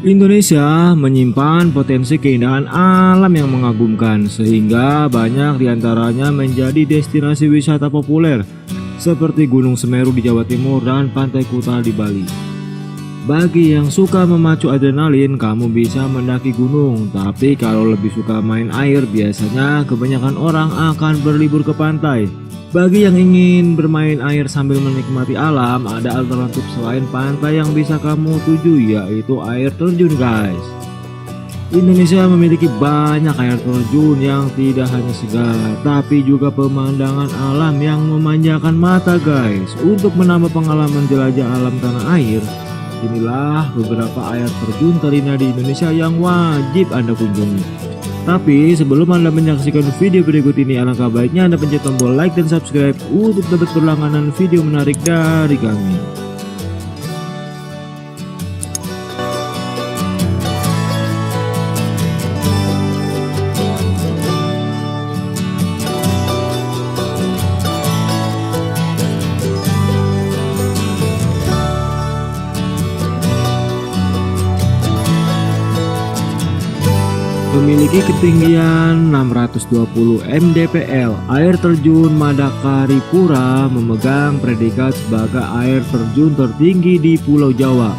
Indonesia menyimpan potensi keindahan alam yang mengagumkan sehingga banyak diantaranya menjadi destinasi wisata populer seperti Gunung Semeru di Jawa Timur dan Pantai Kuta di Bali. Bagi yang suka memacu adrenalin, kamu bisa mendaki gunung, tapi kalau lebih suka main air, biasanya kebanyakan orang akan berlibur ke pantai. Bagi yang ingin bermain air sambil menikmati alam, ada alternatif selain pantai yang bisa kamu tuju, yaitu air terjun guys. Indonesia memiliki banyak air terjun yang tidak hanya segar, tapi juga pemandangan alam yang memanjakan mata guys. Untuk menambah pengalaman jelajah alam tanah air, inilah beberapa air terjun terindah di Indonesia yang wajib Anda kunjungi. Tapi sebelum Anda menyaksikan video berikut ini, alangkah baiknya Anda pencet tombol like dan subscribe untuk dapat berlangganan video menarik dari kami. Memiliki ketinggian 620 mdpl, air terjun Madakaripura memegang predikat sebagai air terjun tertinggi di Pulau Jawa.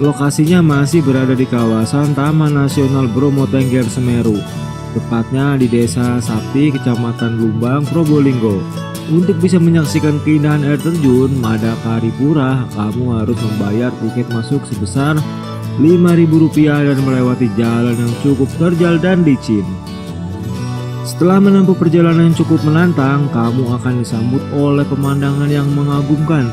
Lokasinya masih berada di kawasan Taman Nasional Bromo Tengger Semeru, tepatnya di Desa Sapi, Kecamatan Lumbang, Probolinggo. Untuk bisa menyaksikan keindahan air terjun Madakaripura, kamu harus membayar tiket masuk sebesar Rp5.000 dan melewati jalan yang cukup terjal dan licin. Setelah menempuh perjalanan yang cukup menantang, kamu akan disambut oleh pemandangan yang mengagumkan.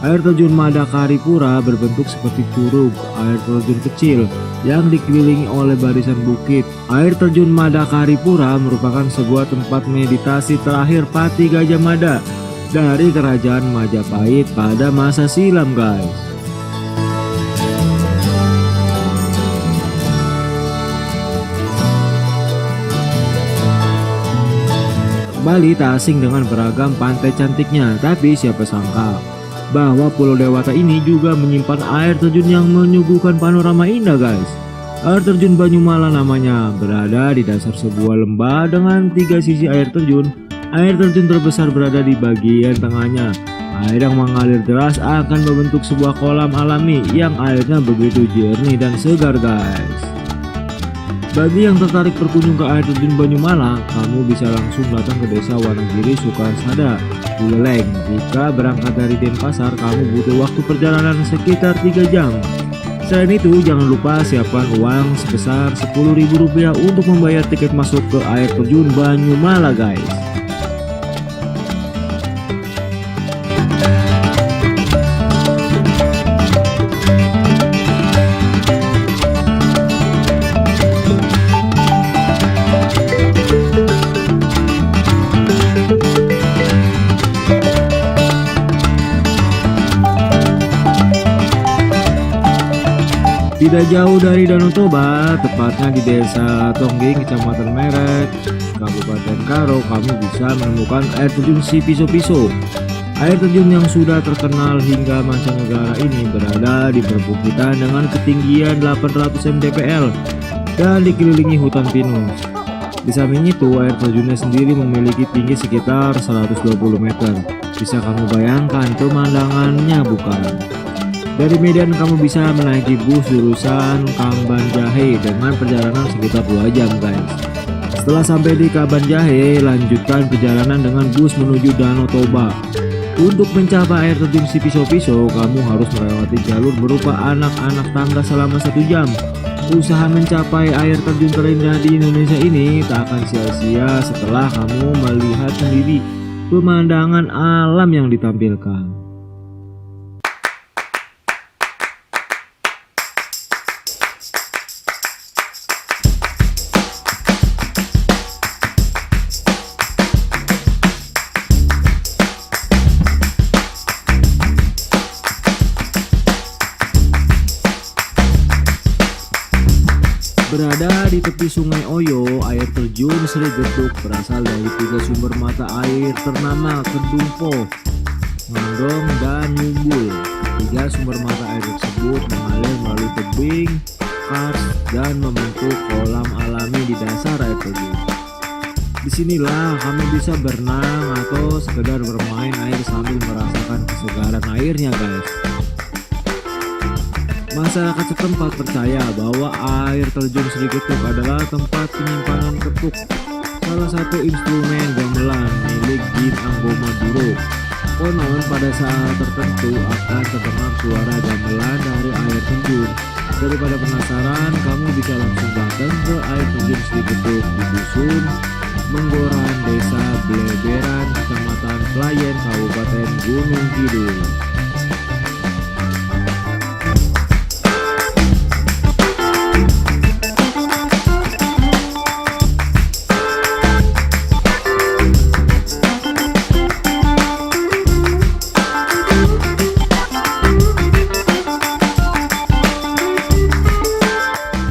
Air terjun Madakaripura berbentuk seperti curug air terjun kecil yang dikelilingi oleh barisan bukit. Air terjun Madakaripura merupakan sebuah tempat meditasi terakhir Pati Gajah Mada dari Kerajaan Majapahit pada masa silam guys. Bali tak asing dengan beragam pantai cantiknya, tapi siapa sangka bahwa Pulau Dewata ini juga menyimpan air terjun yang menyuguhkan panorama indah guys. Air terjun Banyumala namanya, berada di dasar sebuah lembah dengan 3 sisi air terjun. Air terjun terbesar berada di bagian tengahnya. Air yang mengalir deras akan membentuk sebuah kolam alami yang airnya begitu jernih dan segar guys. Bagi yang tertarik berkunjung ke air terjun Banyumala, kamu bisa langsung datang ke desa Wanagiri Sukarsada, Buleleng. Jika berangkat dari Denpasar, kamu butuh waktu perjalanan sekitar 3 jam. Selain itu, jangan lupa siapkan uang sebesar Rp10.000 untuk membayar tiket masuk ke air terjun Banyumala guys. Tidak jauh dari Danau Toba, tepatnya di Desa Tongging, Kecamatan Meret, Kabupaten Karo, kamu bisa menemukan air terjun Sipiso-Piso. Air terjun yang sudah terkenal hingga mancanegara ini berada di perbukitan dengan ketinggian 800 mdpl dan dikelilingi hutan pinus. Di samping itu, air terjunnya sendiri memiliki tinggi sekitar 120 meter. Bisa kamu bayangkan pemandangannya bukan? Dari Medan kamu bisa menaiki bus jurusan Kabanjahe dengan perjalanan sekitar 2 jam guys. Setelah sampai di Kabanjahe, lanjutkan perjalanan dengan bus menuju Danau Toba. Untuk mencapai air terjun Sipiso-Piso, kamu harus melewati jalur berupa anak-anak tangga selama 1 jam. Usaha mencapai air terjun terindah di Indonesia ini tak akan sia-sia setelah kamu melihat sendiri pemandangan alam yang ditampilkan. Berada di tepi Sungai Oyo, air terjun Sri Geduk berasal dari 3 sumber mata air ternama Kedungpo, Ngandong, dan Nyumbul. 3 sumber mata air tersebut mengalir melalui tebing kars dan membentuk kolam alami di dasar air terjun. Disinilah kamu bisa berenang atau sekedar bermain air sambil merasakan kesegaran airnya guys. Masyarakat setempat percaya bahwa air terjun Sri Ketuk adalah tempat penyimpanan ketuk, salah satu instrumen gamelan milik Jin Anggoma Duro. Konon pada saat tertentu akan terdengar suara gamelan dari air terjun. Daripada penasaran, kamu bisa langsung datang ke air terjun Sri Ketuk di dusun Menggoran, Desa Bleberan, Kecamatan Klayen, Kabupaten Gunung Kidul.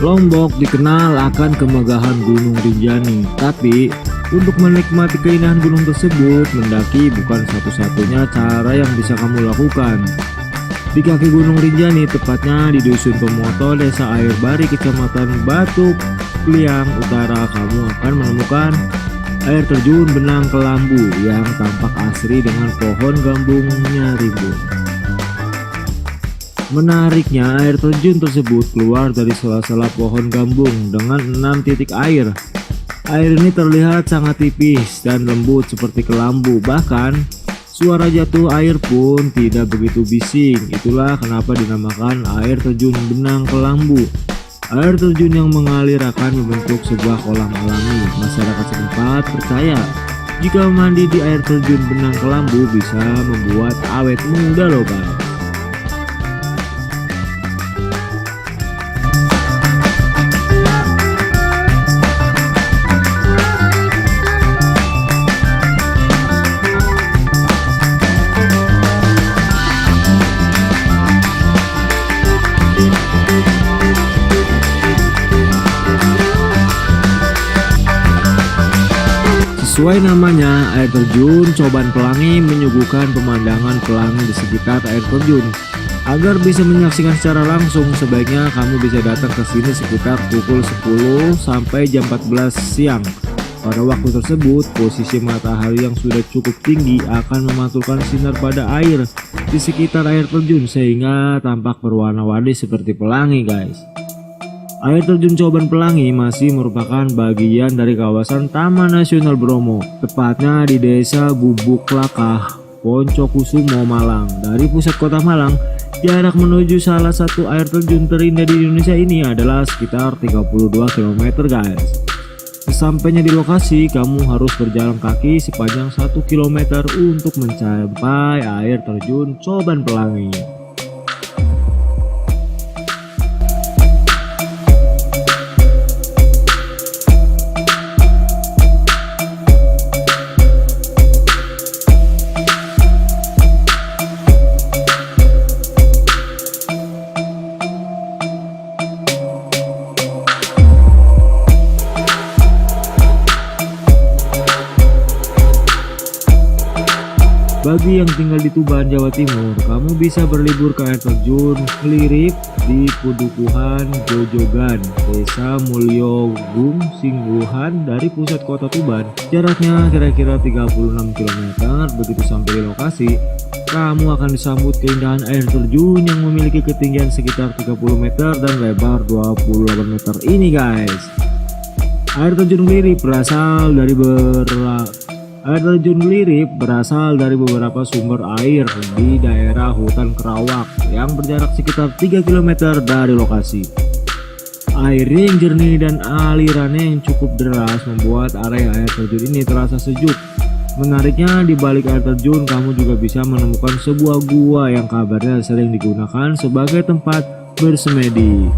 Lombok dikenal akan kemegahan Gunung Rinjani, tapi untuk menikmati keindahan gunung tersebut, mendaki bukan satu-satunya cara yang bisa kamu lakukan. Di kaki Gunung Rinjani, tepatnya di Dusun Pemoto, Desa Air Bari, Kecamatan Batu Kliang Utara, kamu akan menemukan air terjun Benang Kelambu yang tampak asri dengan pohon gambungnya rimbun. Menariknya, air terjun tersebut keluar dari sela-sela pohon gambung dengan 6 titik air. Air ini terlihat sangat tipis dan lembut seperti kelambu, bahkan suara jatuh air pun tidak begitu bising. Itulah kenapa dinamakan air terjun Benang Kelambu. Air terjun yang mengalir akan membentuk sebuah kolam alami. Masyarakat setempat percaya jika mandi di air terjun Benang Kelambu bisa membuat awet muda loh guys. Sesuai namanya, air terjun Coban Pelangi menyuguhkan pemandangan pelangi di sekitar air terjun. Agar bisa menyaksikan secara langsung, sebaiknya kamu bisa datang ke sini sekitar pukul 10 sampai jam 14 siang. Pada waktu tersebut, posisi matahari yang sudah cukup tinggi akan memantulkan sinar pada air di sekitar air terjun sehingga tampak berwarna-warni seperti pelangi guys. Air terjun Coban Pelangi masih merupakan bagian dari kawasan Taman Nasional Bromo, tepatnya di Desa Gubuk Lakah, Poncokusumo, Malang. Dari pusat kota Malang, jarak menuju salah satu air terjun terindah di Indonesia ini adalah sekitar 32 km guys. Sesampainya di lokasi, kamu harus berjalan kaki sepanjang 1 km untuk mencapai air terjun Coban Pelangi. Bagi yang tinggal di Tuban, Jawa Timur, kamu bisa berlibur ke air terjun Klirip di Pudukuhan Jojogan, Desa Mulyogung, Singguhan dari pusat kota Tuban. Jaraknya kira-kira 36 km. Begitu sampai di lokasi, kamu akan disambut keindahan air terjun yang memiliki ketinggian sekitar 30 meter dan lebar 28 meter ini guys. Air terjun Klirip berasal dari beberapa sumber air di daerah hutan Kerawak yang berjarak sekitar 3 km dari lokasi. Airnya yang jernih dan alirannya yang cukup deras membuat area air terjun ini terasa sejuk. Menariknya, di balik air terjun kamu juga bisa menemukan sebuah gua yang kabarnya sering digunakan sebagai tempat bersemedi.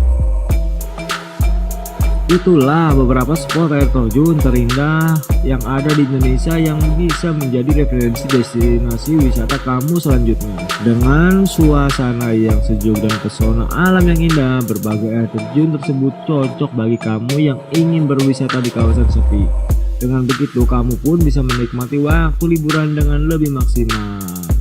Itulah beberapa spot air terjun terindah yang ada di Indonesia yang bisa menjadi referensi destinasi wisata kamu selanjutnya. Dengan suasana yang sejuk dan pesona alam yang indah, berbagai air terjun tersebut cocok bagi kamu yang ingin berwisata di kawasan sepi. Dengan begitu, kamu pun bisa menikmati waktu liburan dengan lebih maksimal.